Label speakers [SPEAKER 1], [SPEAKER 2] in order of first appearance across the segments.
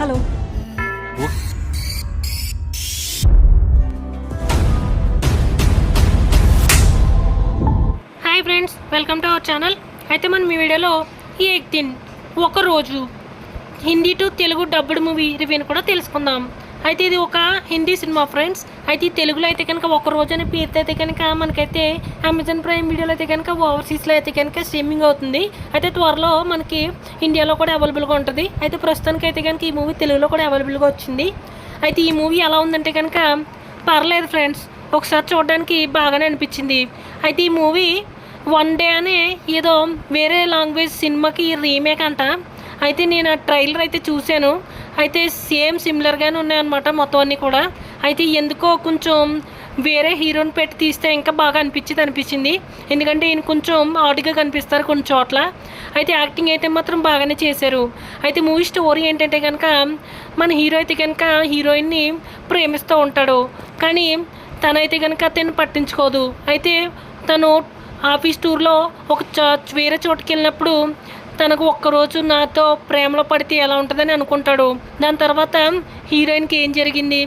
[SPEAKER 1] Hello.
[SPEAKER 2] Hi friends, welcome to our channel. అయితే మనం ఈ వీడియోలో ఈ 18 ఒకరోజు Hindi to Telugu dubbed movie రివ్యూని కూడా తెలుసుకుందాం. అయితే ఇది ఒక హిందీ సినిమా ఫ్రెండ్స్. అయితే ఈ తెలుగులో అయితే కనుక ఒక రోజు అనే పేరుతో అయితే కనుక మనకైతే అమెజాన్ ప్రైమ్ వీడియోలో అయితే కనుక ఓవర్సీస్లో అయితే కనుక స్ట్రీమింగ్ అవుతుంది. అయితే త్వరలో మనకి ఇండియాలో కూడా అవైలబుల్గా ఉంటుంది. అయితే ప్రస్తుతానికి అయితే కనుక ఈ మూవీ తెలుగులో కూడా అవైలబుల్గా వచ్చింది. అయితే ఈ మూవీ ఎలా ఉందంటే కనుక పర్లేదు ఫ్రెండ్స్, ఒకసారి చూడడానికి బాగానే అనిపించింది. అయితే ఈ మూవీ వన్ డే అనే ఏదో వేరే లాంగ్వేజ్ సినిమాకి రీమేక్ అంట. అయితే నేను ఆ ట్రైలర్ అయితే చూశాను. అయితే సేమ్ సిమిలర్గానే ఉన్నాయన్నమాట మొత్తం అన్నీ కూడా. అయితే ఎందుకో కొంచెం వేరే హీరోని పెట్టి తీస్తే ఇంకా బాగా అనిపించింది. ఎందుకంటే ఈయన కొంచెం ఆడుగా కనిపిస్తారు కొన్ని చోట్ల. అయితే యాక్టింగ్ అయితే మాత్రం బాగానే చేశారు. అయితే మూవీ స్టోరీ ఏంటంటే కనుక మన హీరో అయితే కనుక హీరోయిన్ని ప్రేమిస్తూ ఉంటాడు. కానీ తనైతే కనుక తను పట్టించుకోదు. అయితే తను ఆఫీస్ టూర్లో ఒక వేరే చోటుకి వెళ్ళినప్పుడు తనకు ఒక్కరోజు నాతో ప్రేమలో పడితే ఎలా ఉంటుందని అనుకుంటాడు. దాని తర్వాత హీరోయిన్కి ఏం జరిగింది,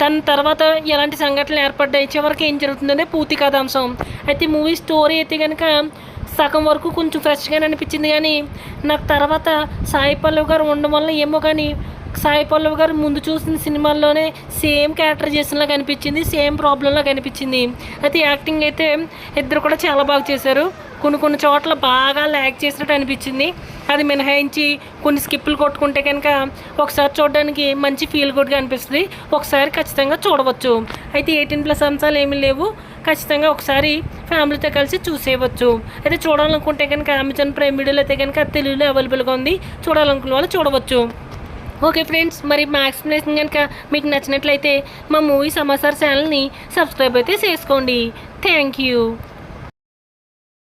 [SPEAKER 2] దాని తర్వాత ఎలాంటి సంఘటనలు ఏర్పడ్డాయి, చివరికి ఏం జరుగుతుందనే పూర్తి కథాంశం. అయితే మూవీ స్టోరీ అయితే కనుక సగం వరకు కొంచెం ఫ్రెష్గానే అనిపించింది. కానీ నాకు తర్వాత సాయి పల్లవి గారు ఉండడం వల్ల ఏమో కానీ సాయి పల్లవి గారు ముందు చూసిన సినిమాల్లోనే సేమ్ క్యారెక్టర్ చేసినలా కనిపించింది, సేమ్ ప్రాబ్లంలా కనిపించింది. అయితే యాక్టింగ్ అయితే ఇద్దరు కూడా చాలా బాగా చేశారు. కొన్ని చోట్ల బాగా ల్యాగ్ చేసినట్టు అనిపించింది. అది మినహాయించి కొన్ని స్కిప్పులు కొట్టుకుంటే కనుక ఒకసారి చూడడానికి మంచి ఫీల్ గుడ్గా అనిపిస్తుంది. ఒకసారి ఖచ్చితంగా చూడవచ్చు. అయితే 18+ అంశాలు ఏమీ లేవు. ఖచ్చితంగా ఒకసారి ఫ్యామిలీతో కలిసి చూసేయవచ్చు. అయితే చూడాలనుకుంటే కనుక అమెజాన్ ప్రైమ్ వీడియోలో అయితే కనుక తెలుగులో అవైలబుల్గా ఉంది. చూడాలనుకున్న వాళ్ళు చూడవచ్చు. ఓకే ఫ్రెండ్స్, మరి మా ఎక్స్ప్లెనేషన్ కనుక మీకు నచ్చినట్లయితే మా మూవీ సమాచార్ ఛానల్ని సబ్స్క్రైబ్ అయితే చేసుకోండి. Thank you.